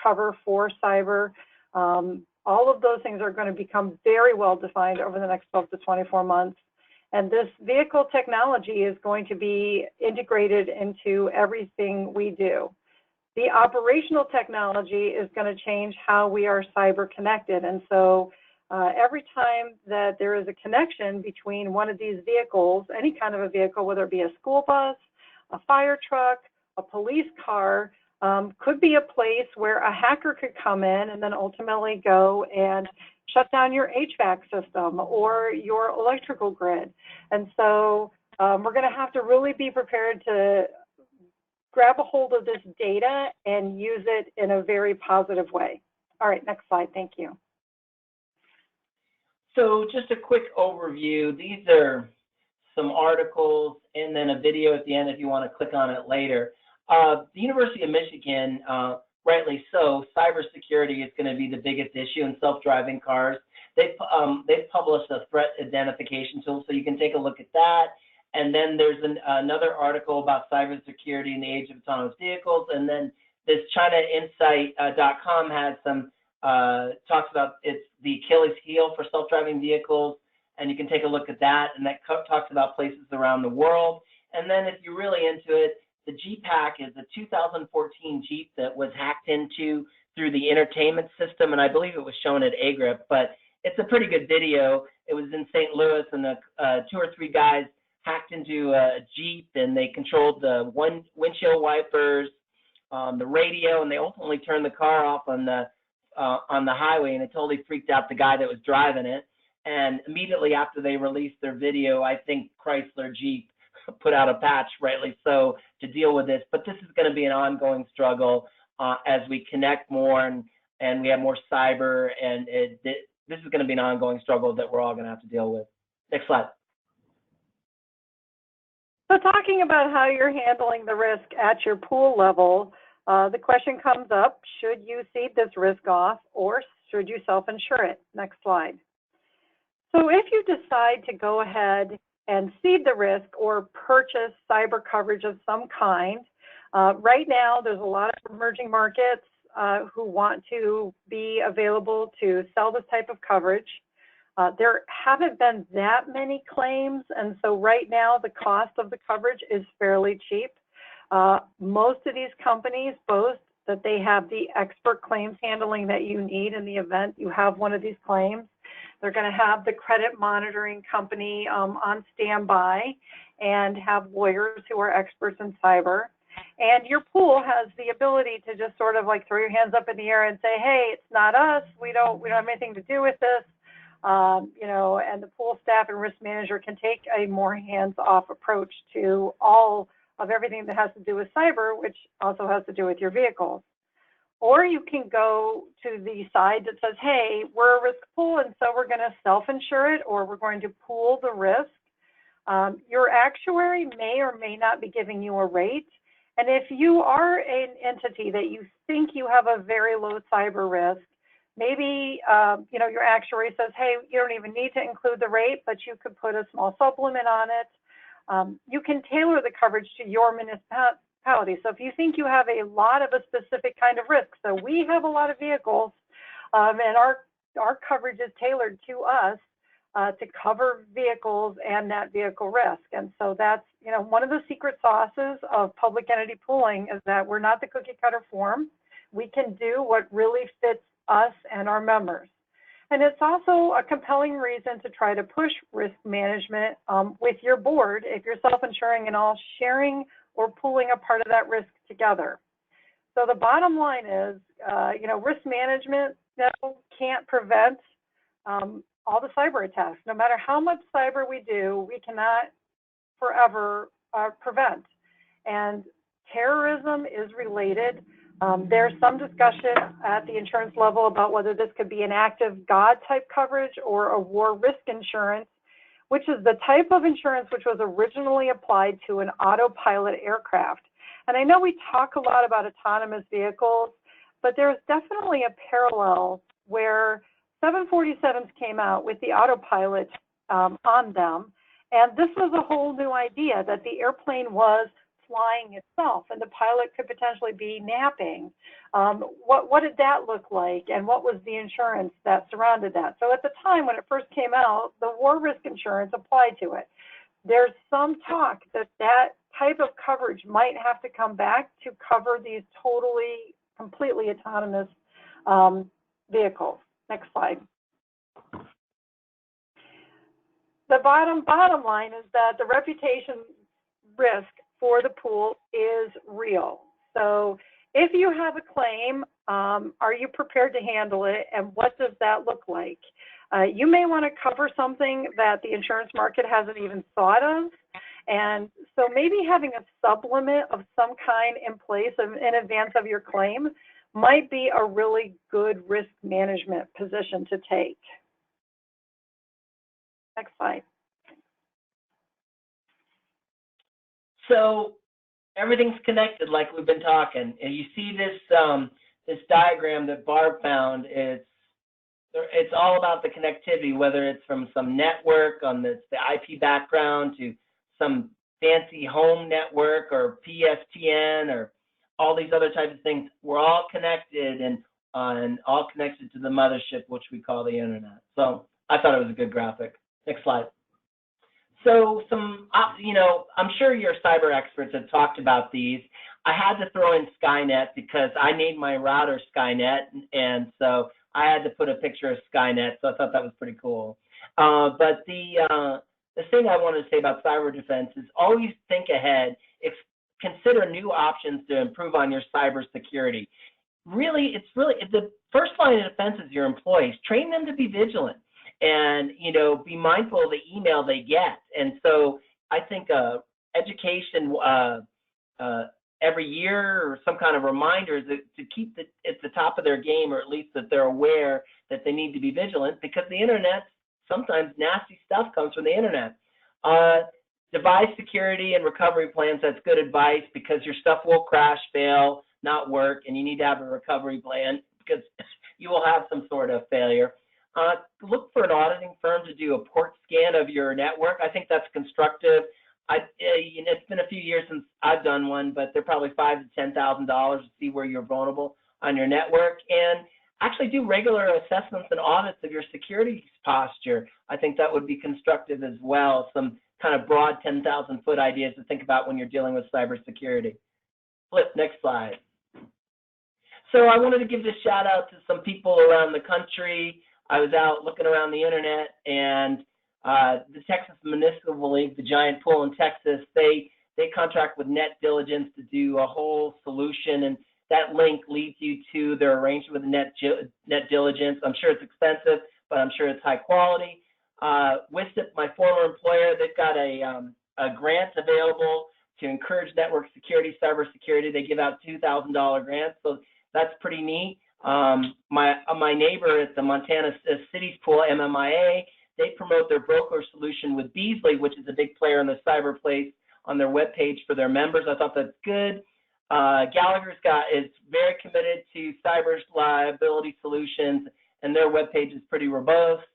cover for cyber. All of those things are going to become very well defined over the next 12 to 24 months. And this vehicle technology is going to be integrated into everything we do. The operational technology is going to change how we are cyber connected. And so every time that there is a connection between one of these vehicles, any kind of a vehicle, whether it be a school bus, a fire truck, a police car, could be a place where a hacker could come in and then ultimately go and shut down your HVAC system or your electrical grid. And so we're going to have to really be prepared to grab a hold of this data and use it in a very positive way. All right, next slide. Thank you. So just a quick overview. These are some articles and then a video at the end if you want to click on it later. The University of Michigan, rightly so, cybersecurity is going to be the biggest issue in self-driving cars. They've published a threat identification tool, so you can take a look at that. And then there's another article about cybersecurity in the age of autonomous vehicles. And then this ChinaInsight.com had some talks about it's the Achilles heel for self-driving vehicles, and you can take a look at that, and that talks about places around the world. And then if you're really into it, the G-Pack is a 2014 Jeep that was hacked into through the entertainment system, and I believe it was shown at AGRiP, but it's a pretty good video. It was in St. Louis, and 2 or 3 guys hacked into a Jeep, and they controlled the windshield wipers, the radio, and they ultimately turned the car off on the highway, and it totally freaked out the guy that was driving it. And immediately after they released their video, I think Chrysler Jeep put out a patch, rightly so, to deal with this. But this is going to be an ongoing struggle as we connect more and we have more cyber, and this is going to be an ongoing struggle that we're all going to have to deal with. Next slide. So talking about how you're handling the risk at your pool level, the question comes up, should you cede this risk off or should you self-insure it? Next slide. So if you decide to go ahead and cede the risk or purchase cyber coverage of some kind, right now there's a lot of emerging markets who want to be available to sell this type of coverage. There haven't been that many claims, and so right now the cost of the coverage is fairly cheap. Most of these companies boast that they have the expert claims handling that you need in the event you have one of these claims. They're going to have the credit monitoring company on standby and have lawyers who are experts in cyber. And your pool has the ability to just sort of like throw your hands up in the air and say, hey, it's not us. We don't have anything to do with this. You know, and the pool staff and risk manager can take a more hands-off approach to all of everything that has to do with cyber, which also has to do with your vehicles. Or you can go to the side that says, hey, we're a risk pool, and so we're going to self-insure it, or we're going to pool the risk. Your actuary may or may not be giving you a rate. And if you are an entity that you think you have a very low cyber risk, maybe you know, your actuary says, hey, you don't even need to include the rate, but you could put a small supplement on it. You can tailor the coverage to your municipality. So if you think you have a lot of a specific kind of risk, so we have a lot of vehicles, and our coverage is tailored to us to cover vehicles and that vehicle risk. And so that's, you know, one of the secret sauces of public entity pooling is that we're not the cookie cutter form. We can do what really fits us and our members. And it's also a compelling reason to try to push risk management with your board if you're self-insuring and all sharing or pooling a part of that risk together. So the bottom line is, you know, risk management can't prevent all the cyber attacks. No matter how much cyber we do, we cannot forever prevent. And terrorism is related. There's some discussion at the insurance level about whether this could be an active God type coverage or a war risk insurance, which is the type of insurance which was originally applied to an autopilot aircraft. And I know we talk a lot about autonomous vehicles, but there's definitely a parallel where 747s came out with the autopilot on them. And this was a whole new idea that the airplane was flying itself and the pilot could potentially be napping. What did that look like, and what was the insurance that surrounded that? So at the time when it first came out, the war risk insurance applied to it. There's some talk that that type of coverage might have to come back to cover these completely autonomous vehicles. Next slide. The bottom line is that the reputation risk for the pool is real. So if you have a claim, are you prepared to handle it, and what does that look like? You may want to cover something that the insurance market hasn't even thought of, and so maybe having a sub-limit of some kind in place in advance of your claim might be a really good risk management position to take. Next slide. So everything's connected, like we've been talking. And you see this this diagram that Barb found. It's all about the connectivity, whether it's from some network on the IP background to some fancy home network or PSTN or all these other types of things. We're all connected and all connected to the mothership, which we call the internet. So I thought it was a good graphic. Next slide. So you know, I'm sure your cyber experts have talked about these. I had to throw in Skynet because I named my router Skynet, and so I had to put a picture of Skynet, so I thought that was pretty cool. But the thing I wanted to say about cyber defense is always think ahead. consider new options to improve on your cybersecurity. Really, the first line of defense is your employees. Train them to be vigilant and, be mindful of the email they get. And so I think education every year or some kind of reminder to keep at the top of their game, or at least that they're aware that they need to be vigilant, because the internet, sometimes nasty stuff comes from the internet. Devise security and recovery plans. That's good advice, because your stuff will crash, fail, not work, and you need to have a recovery plan because you will have some sort of failure. Look for an auditing firm to do a port scan of your network. I think that's constructive. It's been a few years since I've done one, but they're probably $5,000 to $10,000 to see where you're vulnerable on your network, and actually do regular assessments and audits of your security posture. I think that would be constructive as well. Some kind of broad 10,000-foot ideas to think about when you're dealing with cybersecurity. Flip, next slide. So I wanted to give this shout out to some people around the country. I was out looking around the internet, and the Texas Municipal League, the giant pool in Texas, they contract with Net Diligence to do a whole solution, and that link leads you to their arrangement with Net Diligence. I'm sure it's expensive, but I'm sure it's high quality. WISIP, my former employer, they've got a grant available to encourage network security, cybersecurity. They give out $2,000 grants, so that's pretty neat. My neighbor at the Montana Cities Pool, MMIA, they promote their broker solution with Beasley, which is a big player in the cyber place, on their webpage for their members. I thought that's good. Gallagher's is very committed to cyber liability solutions, and their webpage is pretty robust.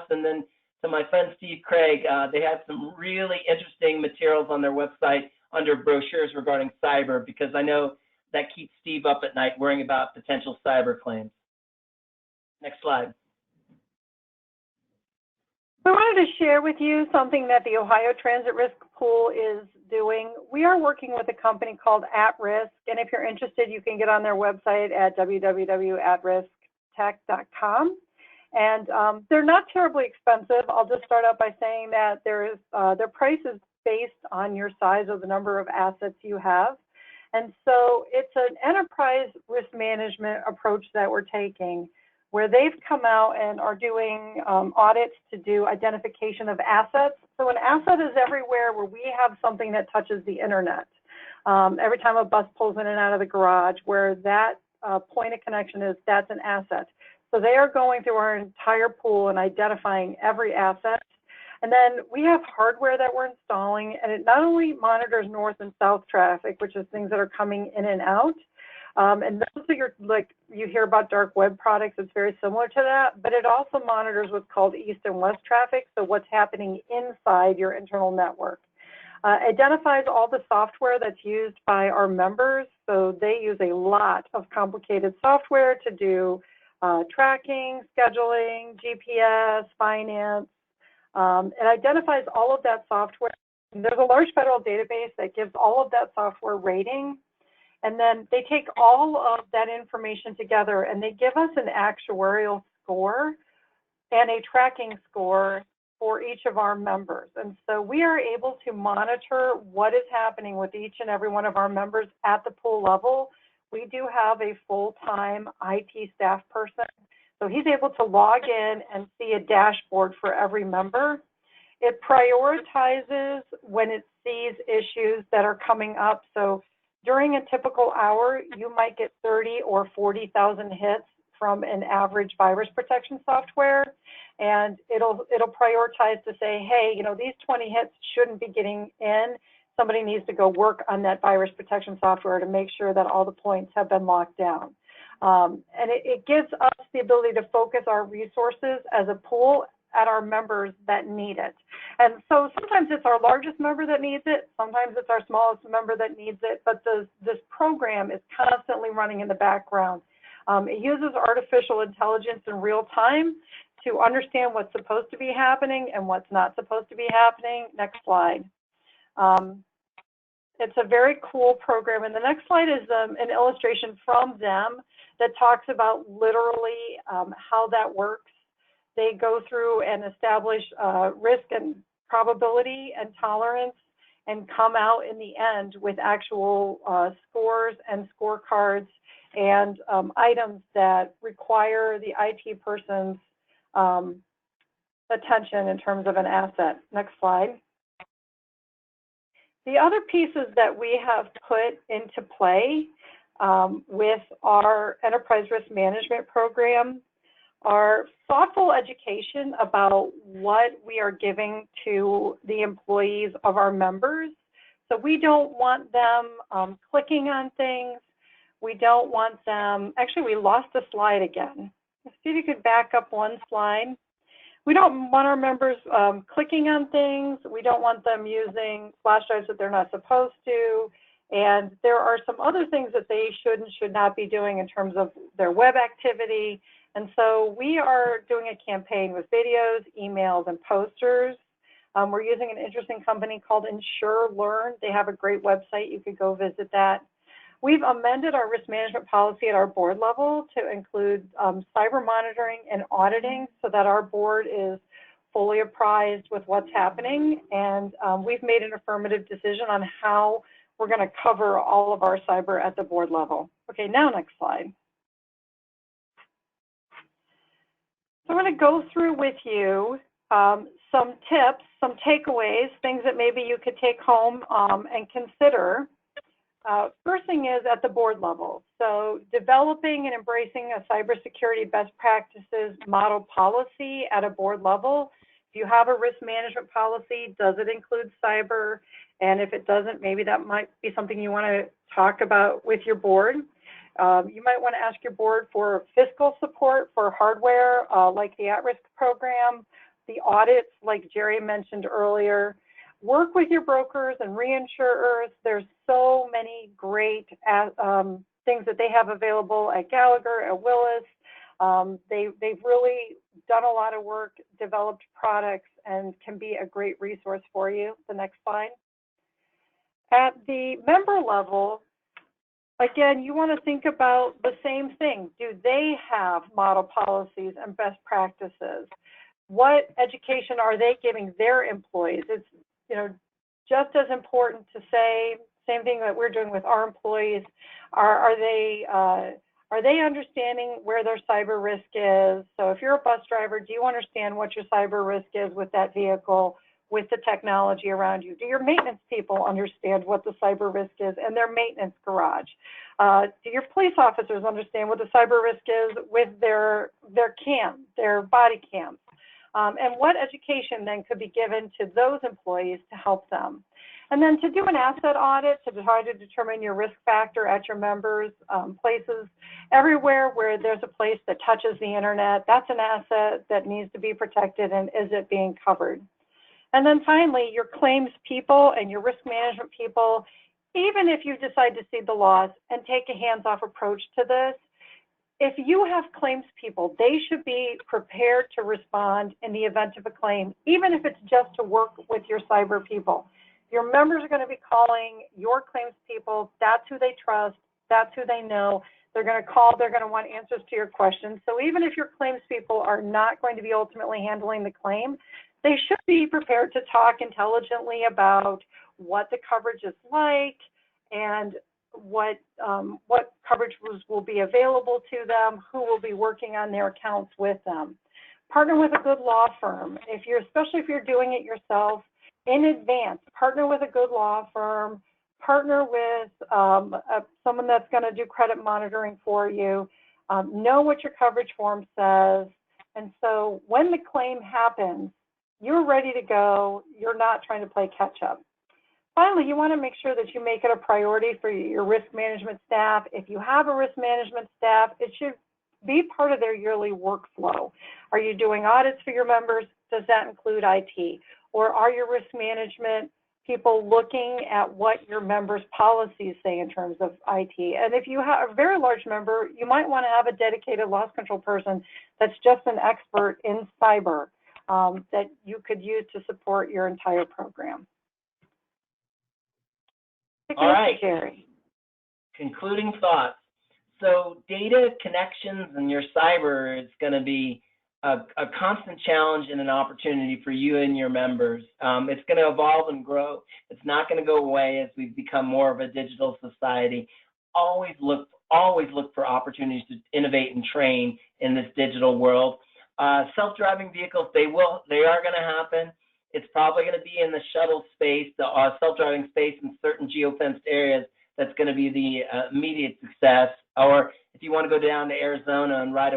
And then to my friend Steve Craig, they have some really interesting materials on their website under brochures regarding cyber, because I know that keeps Steve up at night worrying about potential cyber claims. Next slide. I wanted to share with you something that the Ohio Transit Risk Pool is doing. We are working with a company called AGRiP, and if you're interested, you can get on their website at www.atrisk.com. And they're not terribly expensive. I'll just start out by saying that their price is based on your size or the number of assets you have. And so it's an enterprise risk management approach that we're taking, where they've come out and are doing audits to do identification of assets. So an asset is everywhere where we have something that touches the internet. Every time a bus pulls in and out of the garage, where that point of connection is, that's an asset. So they are going through our entire pool and identifying every asset. And then we have hardware that we're installing, and it not only monitors north and south traffic, which is things that are coming in and out, and those are you hear about dark web products, it's very similar to that, but it also monitors what's called east and west traffic, so what's happening inside your internal network. Identifies all the software that's used by our members, so they use a lot of complicated software to do tracking, scheduling, GPS, finance. It identifies all of that software. And there's a large federal database that gives all of that software rating. And then they take all of that information together and they give us an actuarial score and a tracking score for each of our members. And so we are able to monitor what is happening with each and every one of our members at the pool level. We do have a full-time IT staff person. So he's able to log in and see a dashboard for every member. It prioritizes when it sees issues that are coming up. So during a typical hour, you might get 30 or 40,000 hits from an average virus protection software. And it'll prioritize to say, hey, these 20 hits shouldn't be getting in. Somebody needs to go work on that virus protection software to make sure that all the points have been locked down. And it gives us the ability to focus our resources as a pool at our members that need it. And so sometimes it's our largest member that needs it, sometimes it's our smallest member that needs it, but this program is constantly running in the background. It uses artificial intelligence in real time to understand what's supposed to be happening and what's not supposed to be happening. Next slide. It's a very cool program. And the next slide is an illustration from them that talks about literally how that works. They go through and establish risk and probability and tolerance and come out in the end with actual scores and scorecards and items that require the IT person's attention in terms of an asset. Next slide. The other pieces that we have put into play with our enterprise risk management program are thoughtful education about what we are giving to the employees of our members. So we don't want them clicking on things. We don't want them, actually we lost the slide again. Let's see if you could back up one slide. We don't want our members clicking on things. We don't want them using flash drives that they're not supposed to. And there are some other things that they should and should not be doing in terms of their web activity. And so we are doing a campaign with videos, emails, and posters. We're using an interesting company called InsureLearn. They have a great website. You could go visit that. We've amended our risk management policy at our board level to include cyber monitoring and auditing so that our board is fully apprised with what's happening. And we've made an affirmative decision on how we're going to cover all of our cyber at the board level. Okay, now next slide. So I'm going to go through with you some tips, some takeaways, things that maybe you could take home and consider. First thing is at the board level. So developing and embracing a cybersecurity best practices model policy at a board level. If you have a risk management policy, does it include cyber? And if it doesn't, maybe that might be something you want to talk about with your board. You might want to ask your board for fiscal support for hardware, like the at-risk program, the audits, like Jerry mentioned earlier. Work with your brokers and reinsurers. There's so many great things that they have available at Gallagher, at Willis. They've really done a lot of work, developed products, and can be a great resource for you. The next slide. At the member level, again, you want to think about the same thing. Do they have model policies and best practices? What education are they giving their employees? It's just as important to say, same thing that we're doing with our employees. Are they understanding where their cyber risk is? So if you're a bus driver, do you understand what your cyber risk is with that vehicle, with the technology around you? Do your maintenance people understand what the cyber risk is in their maintenance garage? Do your police officers understand what the cyber risk is with their cam, their body cams? And what education then could be given to those employees to help them? And then to do an asset audit to try to determine your risk factor at your members' places. Everywhere where there's a place that touches the internet, that's an asset that needs to be protected, and is it being covered? And then finally, your claims people and your risk management people, even if you decide to cede the loss and take a hands-off approach to this, if you have claims people, they should be prepared to respond in the event of a claim, even if it's just to work with your cyber people. Your members are going to be calling your claims people. That's who they trust. That's who they know. They're going to call. They're going to want answers to your questions. So even if your claims people are not going to be ultimately handling the claim, they should be prepared to talk intelligently about what the coverage is like and what coverage will be available to them, who will be working on their accounts with them. Partner with a good law firm. Especially if you're doing it yourself, in advance, partner with a good law firm, partner with someone that's going to do credit monitoring for you, know what your coverage form says, and so when the claim happens, you're ready to go. You're not trying to play catch up. Finally, you want to make sure that you make it a priority for your risk management staff. If you have a risk management staff, it should be part of their yearly workflow. Are you doing audits for your members? Does that include IT? Or are your risk management people looking at what your members' policies say in terms of IT? And if you have a very large member, you might want to have a dedicated loss control person that's just an expert in cyber that you could use to support your entire program. All right. Jerry. Concluding thoughts. So data connections and your cyber is going to be a constant challenge and an opportunity for you and your members. It's going to evolve and grow. It's not going to go away as we become more of a digital society. Always look for opportunities to innovate and train in this digital world. Self-driving vehicles, they are going to happen. It's probably going to be in the shuttle space, the self-driving space in certain geofenced areas. That's going to be the immediate success. Or if you want to go down to Arizona and ride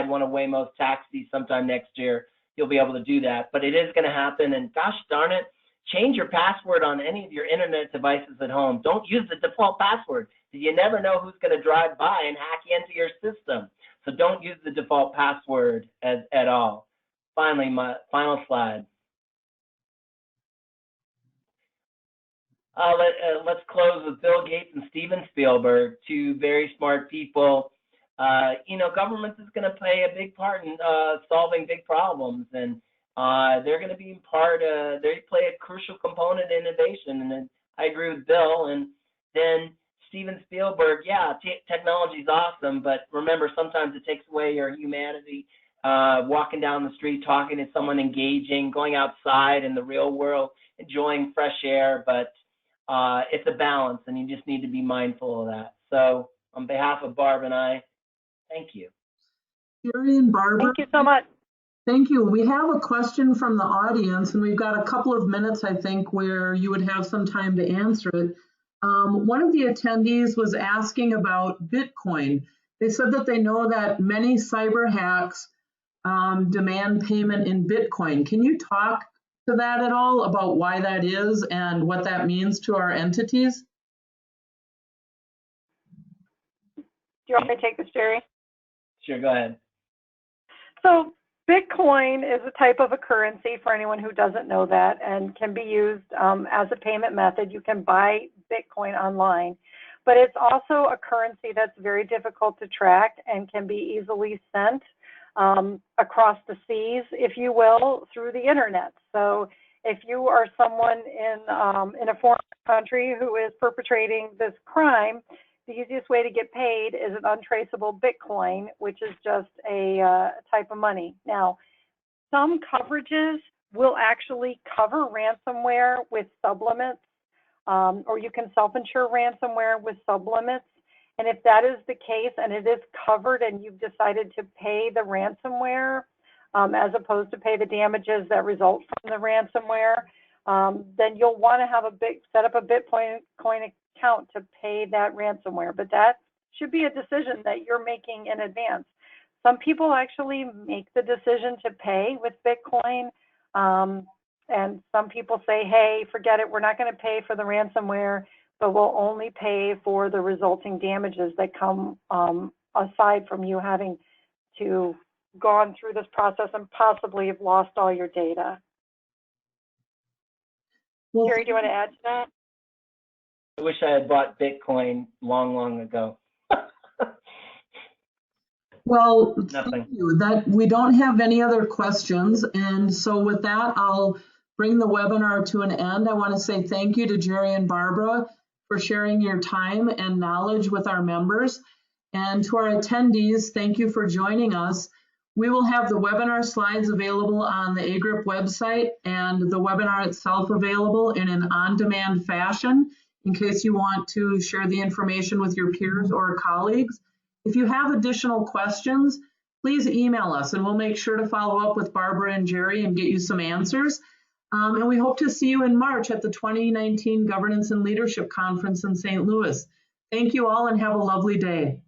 one of Waymo's taxis sometime next year, you'll be able to do that. But it is going to happen, and gosh darn it, change your password on any of your internet devices at home. Don't use the default password. You never know who's going to drive by and hack into your system. So don't use the default password at all. Finally, my final slide. Let's close with Bill Gates and Steven Spielberg, two very smart people. Government is going to play a big part in solving big problems, and they're going to be they play a crucial component in innovation. And I agree with Bill. And then Steven Spielberg, yeah, technology is awesome, but remember, sometimes it takes away your humanity. Walking down the street, talking to someone, engaging, going outside in the real world, enjoying fresh air, but it's a balance, and you just need to be mindful of that. So on behalf of Barb and I, thank you. Jerry and Barbara. Thank you so much. Thank you. We have a question from the audience, and we've got a couple of minutes, I think, where you would have some time to answer it. One of the attendees was asking about Bitcoin. They said that they know that many cyber hacks demand payment in Bitcoin. Can you talk to that at all about why that is and what that means to our entities? Do you want me to take this, Jerry? Sure, go ahead. So Bitcoin is a type of a currency for anyone who doesn't know that, and can be used as a payment method. You can buy Bitcoin online, but it's also a currency that's very difficult to track and can be easily sent across the seas, if you will, through the internet. So if you are someone in a foreign country who is perpetrating this crime, the easiest way to get paid is an untraceable Bitcoin, which is just a type of money. Now, some coverages will actually cover ransomware with sublimits, or you can self-insure ransomware with sublimits. And if that is the case and it is covered and you've decided to pay the ransomware as opposed to pay the damages that result from the ransomware, then you'll want to have set up a Bitcoin account to pay that ransomware. But that should be a decision that you're making in advance. Some people actually make the decision to pay with Bitcoin, and some people say, hey, forget it, we're not going to pay for the ransomware, but we'll only pay for the resulting damages that come aside from you having to gone through this process and possibly have lost all your data. Well, Jerry, do you want to add to that? I wish I had bought Bitcoin long, long ago. Well, Nothing. Thank you. That we don't have any other questions, and so with that, I'll bring the webinar to an end. I want to say thank you to Jerry and Barbara for sharing your time and knowledge with our members, and to our attendees, thank you for joining us. We will have the webinar slides available on the AGRiP website and the webinar itself available in an on-demand fashion in case you want to share the information with your peers or colleagues. If you have additional questions, please email us and we'll make sure to follow up with Barbara and Jerry and get you some answers. And we hope to see you in March at the 2019 Governance and Leadership Conference in St. Louis. Thank you all and have a lovely day.